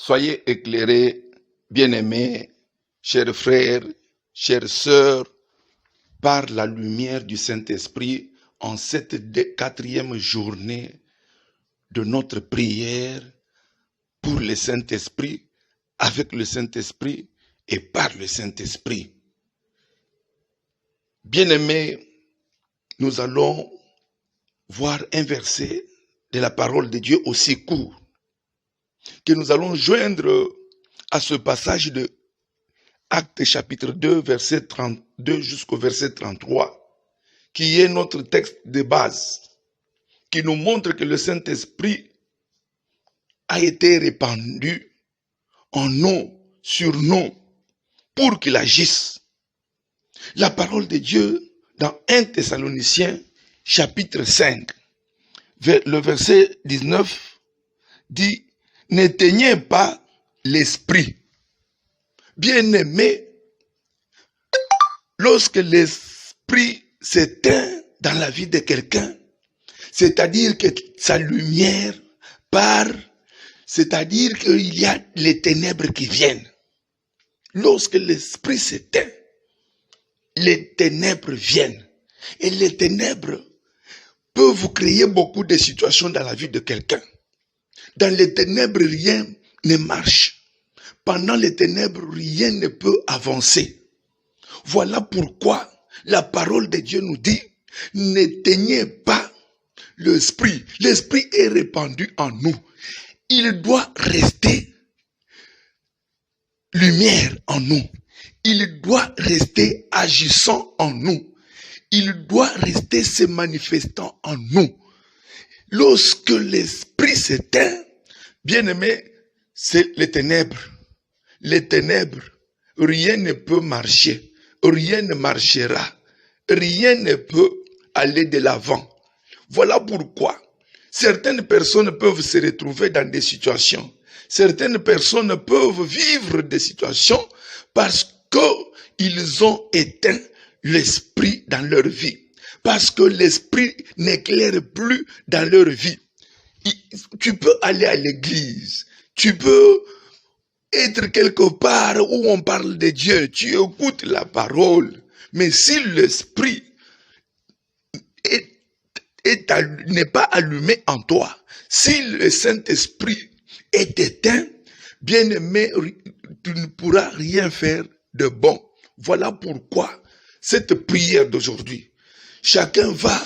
Soyez éclairés, bien-aimés, chers frères, chères sœurs, par la lumière du Saint-Esprit en cette quatrième journée de notre prière pour le Saint-Esprit, avec le Saint-Esprit et par le Saint-Esprit. Bien-aimés, nous allons voir un verset de la parole de Dieu aussi court que nous allons joindre à ce passage de Actes chapitre 2, verset 32 jusqu'au verset 33, qui est notre texte de base, qui nous montre que le Saint-Esprit a été répandu en nous, sur nous, pour qu'il agisse. La parole de Dieu, dans 1 Thessaloniciens, chapitre 5, le verset 19, dit « N'éteignez pas l'esprit ». Bien-aimé, lorsque l'esprit s'éteint dans la vie de quelqu'un, c'est-à-dire que sa lumière part, c'est-à-dire qu'il y a les ténèbres qui viennent. Lorsque l'esprit s'éteint, les ténèbres viennent. Et les ténèbres peuvent vous créer beaucoup de situations dans la vie de quelqu'un. Dans les ténèbres, rien ne marche. Pendant les ténèbres, rien ne peut avancer. Voilà pourquoi la parole de Dieu nous dit, n'éteignez pas l'esprit. L'esprit est répandu en nous. Il doit rester lumière en nous. Il doit rester agissant en nous. Il doit rester se manifestant en nous. Lorsque l'esprit s'éteint, bien aimé, c'est les ténèbres. Les ténèbres, rien ne peut marcher, rien ne marchera, rien ne peut aller de l'avant. Voilà pourquoi certaines personnes peuvent se retrouver dans des situations. Certaines personnes peuvent vivre des situations parce qu'ils ont éteint l'esprit dans leur vie. Parce que l'esprit n'éclaire plus dans leur vie. Tu peux aller à l'église, tu peux être quelque part où on parle de Dieu, tu écoutes la parole, mais si l'esprit n'est pas allumé en toi, si le Saint-Esprit est éteint, bien-aimé, tu ne pourras rien faire de bon. Voilà pourquoi cette prière d'aujourd'hui, chacun va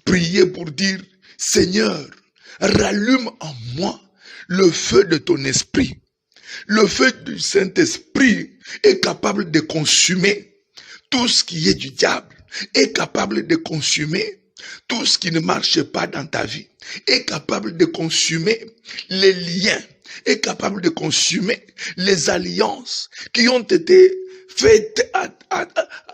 prier pour dire, Seigneur, rallume en moi le feu de ton esprit. Le feu du Saint-Esprit est capable de consumer tout ce qui est du diable, est capable de consumer tout ce qui ne marche pas dans ta vie, est capable de consumer les liens, est capable de consumer les alliances qui ont été faites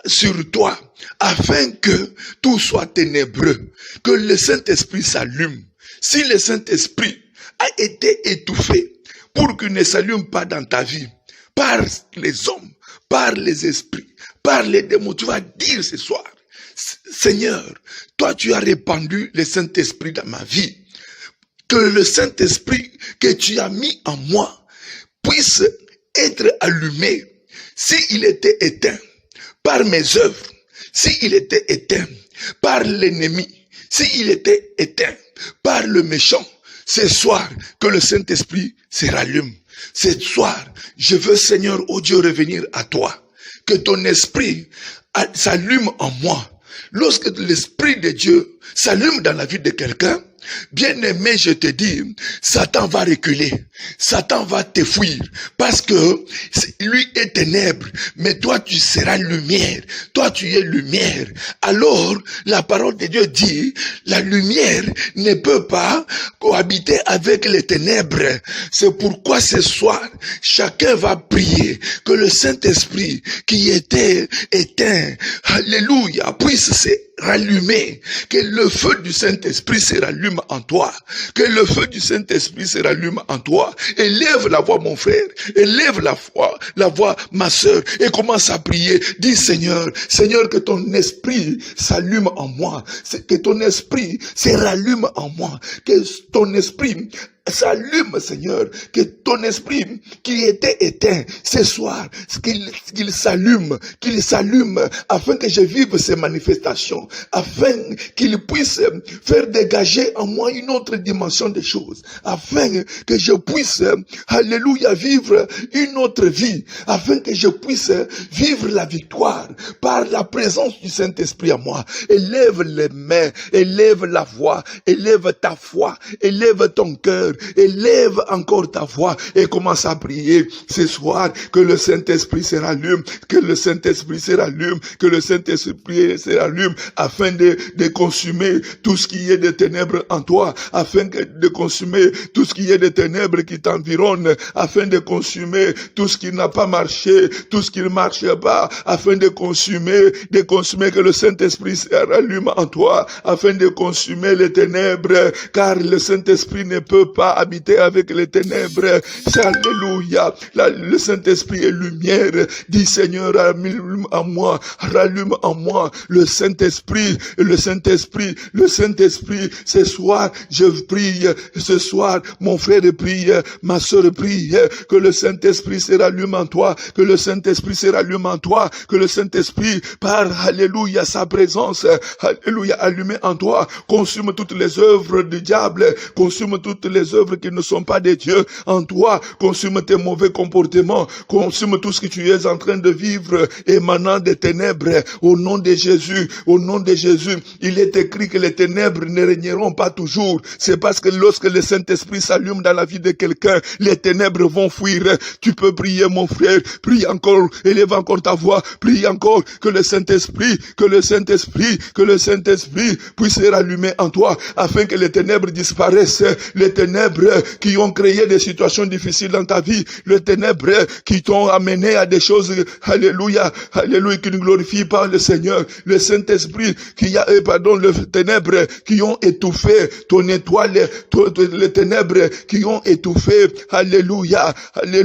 sur toi, afin que tout soit ténébreux, que le Saint-Esprit s'allume. Si le Saint-Esprit a été étouffé pour qu'il ne s'allume pas dans ta vie, par les hommes, par les esprits, par les démons, tu vas dire ce soir, Seigneur, toi tu as répandu le Saint-Esprit dans ma vie, que le Saint-Esprit que tu as mis en moi puisse être allumé. S'il était éteint par mes œuvres, s'il était éteint par l'ennemi, s'il était éteint par le méchant, ce soir que le Saint-Esprit se rallume. Ce soir, je veux, Seigneur, oh Dieu, revenir à toi. Que ton esprit s'allume en moi. Lorsque l'Esprit de Dieu s'allume dans la vie de quelqu'un, bien-aimé, je te dis, Satan va reculer, Satan va te fuir, parce que lui est ténèbre, mais toi tu seras lumière, toi tu es lumière. Alors, la parole de Dieu dit, la lumière ne peut pas cohabiter avec les ténèbres. C'est pourquoi ce soir, chacun va prier que le Saint-Esprit qui était éteint, alléluia, puisse se rallumer, que le feu du Saint-Esprit se rallume en toi, que le feu du Saint-Esprit se rallume en toi. Élève la voix, mon frère, élève la voix, ma sœur, et commence à prier. Dis, Seigneur, Seigneur, que ton esprit s'allume en moi, que ton esprit se rallume en moi, que ton esprit s'allume, Seigneur, que ton esprit qui était éteint ce soir, qu'il s'allume, afin que je vive ces manifestations, afin qu'il puisse faire dégager en moi une autre dimension des choses, afin que je puisse, alléluia, vivre une autre vie, afin que je puisse vivre la victoire par la présence du Saint-Esprit à moi. Élève les mains, élève la voix, élève ta foi, élève ton cœur, élève encore ta voix et commence à prier ce soir, que le Saint-Esprit se rallume, que le Saint-Esprit se rallume, que le Saint-Esprit se rallume, afin de consumer tout ce qui est de ténèbres en toi, afin de consumer tout ce qui est de ténèbres qui t'environnent, afin de consumer tout ce qui n'a pas marché, tout ce qui ne marche pas, afin de consumer, que le Saint-Esprit se rallume en toi, afin de consumer les ténèbres, car le Saint-Esprit ne peut pas habiter avec les ténèbres. Alléluia. Le Saint-Esprit est lumière. Dis Seigneur, rallume en moi le Saint-Esprit, ce soir, je prie, ce soir, mon frère prie, ma soeur prie, que le Saint-Esprit se rallume en toi, que le Saint-Esprit se rallume en toi, que le Saint-Esprit, par, alléluia, sa présence, alléluia, allumé en toi, consume toutes les œuvres du diable, consume toutes les œuvres qui ne sont pas de Dieu en toi, consume tes mauvais comportements, consume tout ce que tu es en train de vivre émanant des ténèbres, au nom de Jésus, il est écrit que les ténèbres ne régneront pas toujours. C'est parce que lorsque le Saint-Esprit s'allume dans la vie de quelqu'un, les ténèbres vont fuir. Tu peux prier, mon frère, prie encore, élève encore ta voix, prie encore, que le Saint-Esprit puisse se rallumer en toi, afin que les ténèbres disparaissent, les ténèbres qui ont créé des situations difficiles dans ta vie, les ténèbres qui t'ont amené à des choses, alléluia, qui ne glorifient pas le Seigneur, le Saint-Esprit les ténèbres qui ont étouffé ton étoile, les ténèbres qui ont étouffé, alléluia, les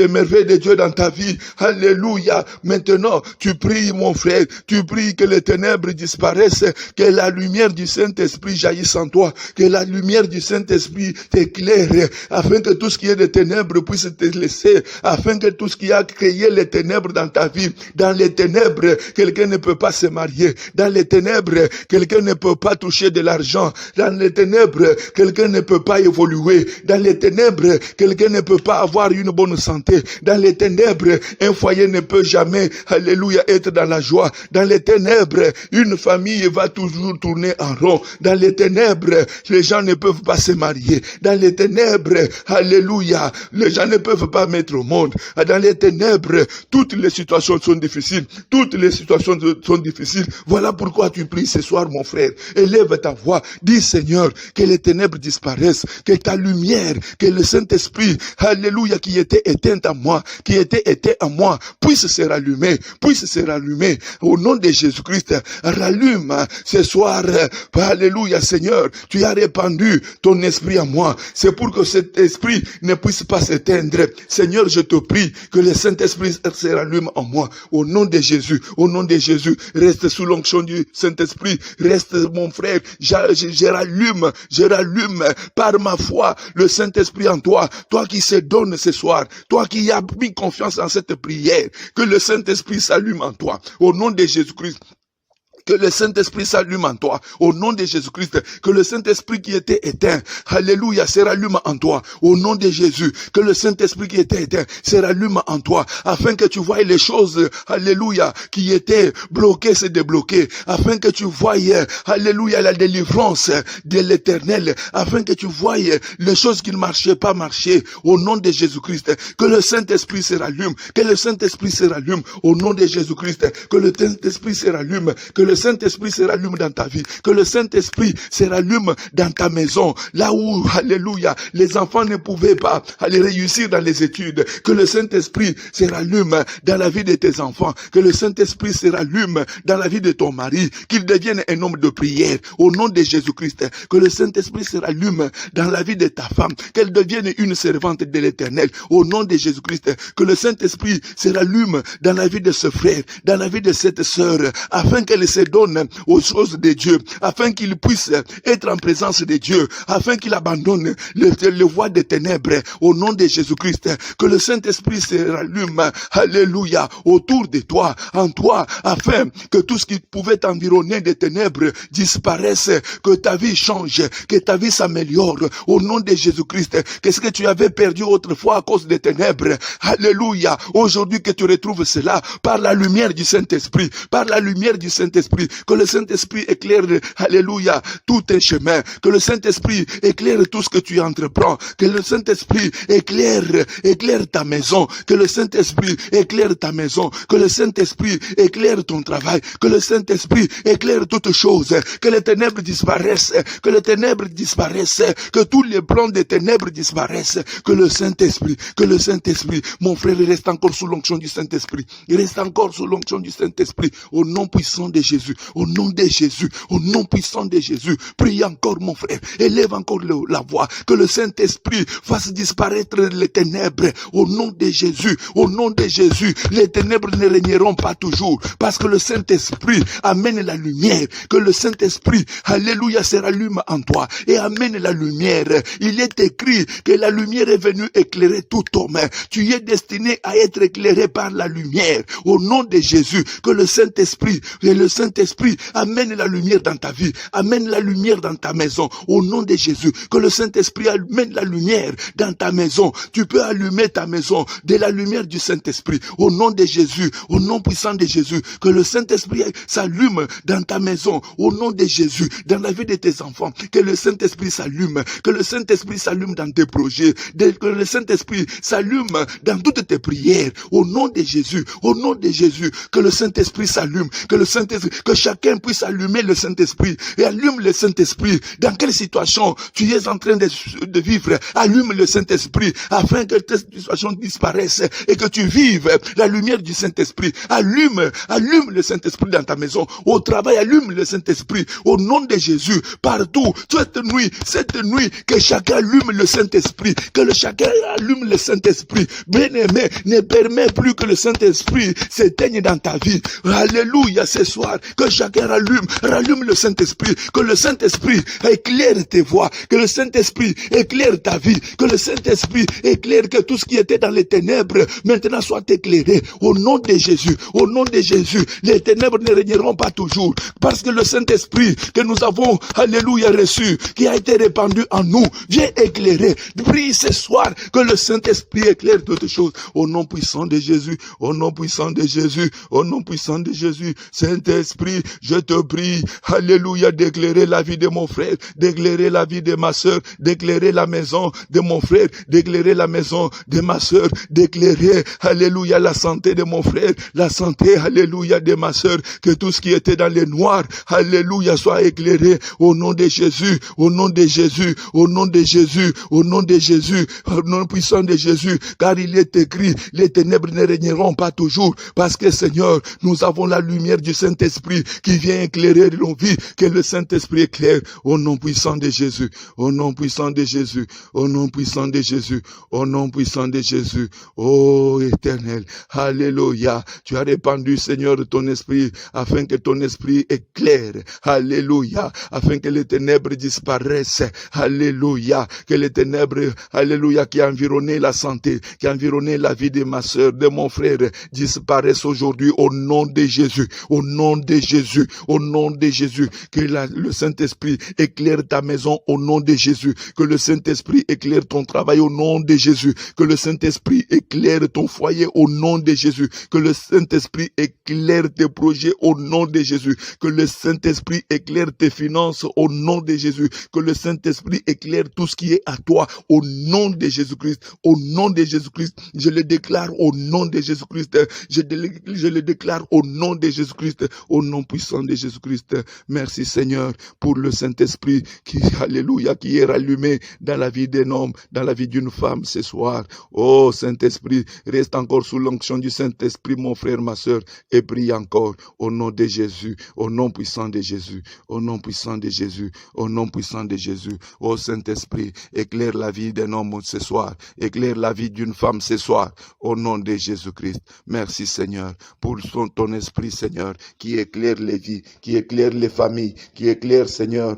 merveilles de Dieu dans ta vie, alléluia. Maintenant, tu pries, mon frère, tu pries que les ténèbres disparaissent, que la lumière du Saint-Esprit jaillisse en toi, que la lumière du Saint-Esprit t'éclaire, afin que tout ce qui est de ténèbres puisse te laisser, afin que tout ce qui a créé les ténèbres dans ta vie, dans les ténèbres, quelqu'un ne peut pas se marier, dans les ténèbres, quelqu'un ne peut pas toucher de l'argent, dans les ténèbres, quelqu'un ne peut pas évoluer, dans les ténèbres, quelqu'un ne peut pas avoir une bonne santé, dans les ténèbres, un foyer ne peut jamais, alléluia, être dans la joie, dans les ténèbres, une famille va toujours tourner en rond, dans les ténèbres, les gens ne peuvent pas se marier, dans les ténèbres, alléluia, les gens ne peuvent pas mettre au monde, dans les ténèbres, toutes les situations sont difficiles, voilà pourquoi tu pries ce soir, mon frère, élève ta voix, dis Seigneur, que les ténèbres disparaissent, que ta lumière, que le Saint-Esprit, alléluia, qui était éteint en moi, puisse se rallumer, au nom de Jésus-Christ, rallume ce soir, alléluia, Seigneur, tu as répandu ton esprit en moi, c'est pour que cet esprit ne puisse pas s'éteindre. Seigneur, je te prie que le Saint-Esprit se rallume en moi, au nom de Jésus, reste sous l'onction du Saint-Esprit, reste mon frère, je rallume par ma foi le Saint-Esprit en toi, toi qui se donne ce soir, toi qui as mis confiance en cette prière, que le Saint-Esprit s'allume en toi, au nom de Jésus-Christ. Que le Saint-Esprit s'allume en toi, au nom de Jésus-Christ. Que le Saint-Esprit qui était éteint, alléluia, se rallume en toi, au nom de Jésus. Que le Saint-Esprit qui était éteint se rallume en toi, afin que tu voies les choses, alléluia, qui étaient bloquées, se débloquer, afin que tu voies, alléluia, la délivrance de l'Éternel, afin que tu voies les choses qui ne marchaient pas marcher, au nom de Jésus-Christ. Que le Saint-Esprit se rallume, au nom de Jésus-Christ. Que le Saint-Esprit se rallume, que le Saint-Esprit se rallume dans ta vie, que le Saint-Esprit se rallume dans ta maison, là où, alléluia, les enfants ne pouvaient pas aller réussir dans les études, que le Saint-Esprit se rallume dans la vie de tes enfants, que le Saint-Esprit se rallume dans la vie de ton mari, qu'il devienne un homme de prière, au nom de Jésus-Christ, que le Saint-Esprit se rallume dans la vie de ta femme, qu'elle devienne une servante de l'Éternel, au nom de Jésus-Christ, que le Saint-Esprit se rallume dans la vie de ce frère, dans la vie de cette sœur, afin qu'elle se redonne aux choses de Dieu, afin qu'il puisse être en présence de Dieu, afin qu'il abandonne le voie des ténèbres au nom de Jésus-Christ. Que le Saint-Esprit se rallume, alléluia, autour de toi, en toi, afin que tout ce qui pouvait t'environner des ténèbres disparaisse, que ta vie change, que ta vie s'améliore au nom de Jésus-Christ. Qu'est-ce que tu avais perdu autrefois à cause des ténèbres? Alléluia. Aujourd'hui que tu retrouves cela par la lumière du Saint-Esprit, par la lumière du Saint-Esprit, que le Saint-Esprit éclaire, alléluia, tout tes chemins, que le Saint-Esprit éclaire tout ce que tu entreprends, que le Saint-Esprit éclaire ta maison, que le Saint-Esprit éclaire ta maison, que le Saint-Esprit éclaire ton travail, que le Saint-Esprit éclaire toutes choses, que les ténèbres disparaissent, que les ténèbres disparaissent, que tous les plans des ténèbres disparaissent, que le Saint-Esprit, mon frère, il reste encore sous l'onction du Saint-Esprit, il reste encore sous l'onction du Saint-Esprit, au nom puissant de Jésus, au nom de Jésus, au nom puissant de Jésus, prie encore mon frère, élève encore la voix, que le Saint-Esprit fasse disparaître les ténèbres, au nom de Jésus, au nom de Jésus, les ténèbres ne régneront pas toujours, parce que le Saint-Esprit amène la lumière, que le Saint-Esprit, alléluia, se rallume en toi, et amène la lumière. Il est écrit que la lumière est venue éclairer tout homme, tu es destiné à être éclairé par la lumière, au nom de Jésus, que le Saint-Esprit, amène la lumière dans ta vie, amène la lumière dans ta maison, au nom de Jésus, que le Saint-Esprit amène la lumière dans ta maison, tu peux allumer ta maison de la lumière du Saint-Esprit, au nom de Jésus, au nom puissant de Jésus, que le Saint-Esprit s'allume dans ta maison, au nom de Jésus, dans la vie de tes enfants, que le Saint-Esprit s'allume, que le Saint-Esprit s'allume dans tes projets, que le Saint-Esprit s'allume dans toutes tes prières, au nom de Jésus, que le Saint-Esprit s'allume, que chacun puisse allumer le Saint-Esprit, et allume le Saint-Esprit. Dans quelle situation tu es en train de vivre, allume le Saint-Esprit, afin que tes situations disparaissent, et que tu vives la lumière du Saint-Esprit. Allume le Saint-Esprit dans ta maison, au travail, allume le Saint-Esprit, au nom de Jésus, partout, cette nuit, que chacun allume le Saint-Esprit, chacun allume le Saint-Esprit. Bien-aimé, ne permets plus que le Saint-Esprit s'éteigne dans ta vie. Alléluia, ce soir, que chacun rallume le Saint-Esprit, que le Saint-Esprit éclaire tes voies, que le Saint-Esprit éclaire ta vie, que le Saint-Esprit éclaire que tout ce qui était dans les ténèbres maintenant soit éclairé, au nom de Jésus, les ténèbres ne régneront pas toujours, parce que le Saint-Esprit que nous avons, alléluia, reçu, qui a été répandu en nous, vient éclairer. Prie ce soir que le Saint-Esprit éclaire toutes choses, au nom puissant de Jésus, au nom puissant de Jésus, au nom puissant de Jésus. Saint-Esprit, je te prie, alléluia, d'éclairer la vie de mon frère, d'éclairer la vie de ma soeur, d'éclairer la maison de mon frère, d'éclairer la maison de ma soeur, d'éclairer, alléluia, la santé de mon frère, la santé, alléluia, de ma soeur, que tout ce qui était dans les noirs, alléluia, soit éclairé, au nom de Jésus, au nom de Jésus, au nom de Jésus, au nom de Jésus, au nom puissant de Jésus, car il est écrit, les ténèbres ne régneront pas toujours, parce que Seigneur, nous avons la lumière du Saint-Esprit qui vient éclairer nos vies, que le Saint-Esprit éclaire, au nom puissant de Jésus, au nom puissant de Jésus, au nom puissant de Jésus, au nom puissant de Jésus, ô Éternel, alléluia, tu as répandu, Seigneur, ton Esprit, afin que ton Esprit éclaire, alléluia, afin que les ténèbres disparaissent, alléluia, que les ténèbres, alléluia, qui environnaient la santé, qui environnaient la vie de ma soeur, de mon frère, disparaissent aujourd'hui au nom de Jésus, au nom de Jésus, au nom de Jésus, que le Saint-Esprit éclaire ta maison au nom de Jésus, que le Saint-Esprit éclaire ton travail au nom de Jésus, que le Saint-Esprit éclaire ton foyer au nom de Jésus, que le Saint-Esprit éclaire tes projets au nom de Jésus, que le Saint-Esprit éclaire tes finances au nom de Jésus, que le Saint-Esprit éclaire tout ce qui est à toi au nom de Jésus-Christ, au nom de Jésus-Christ, je le déclare au nom de Jésus-Christ, je le déclare au nom de Jésus-Christ, au nom puissant de Jésus-Christ. Merci Seigneur pour le Saint-Esprit qui, alléluia, qui est rallumé dans la vie d'un homme, dans la vie d'une femme ce soir. Oh Saint-Esprit, reste encore sous l'onction du Saint-Esprit, mon frère, ma soeur, et prie encore au nom de Jésus, au nom puissant de Jésus, au nom puissant de Jésus, au nom puissant de Jésus. Oh Saint-Esprit, éclaire la vie d'un homme ce soir, éclaire la vie d'une femme ce soir, au nom de Jésus-Christ. Merci Seigneur pour ton Esprit, Seigneur, qui éclaire les vies, qui éclaire les familles, qui éclaire, Seigneur,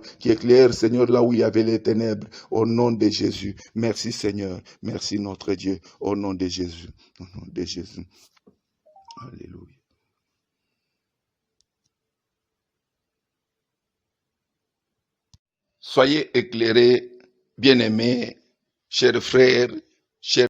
là où il y avait les ténèbres, au nom de Jésus. Merci, Seigneur. Merci, notre Dieu, au nom de Jésus. Au nom de Jésus. Alléluia. Soyez éclairés, bien-aimés, chers frères, chers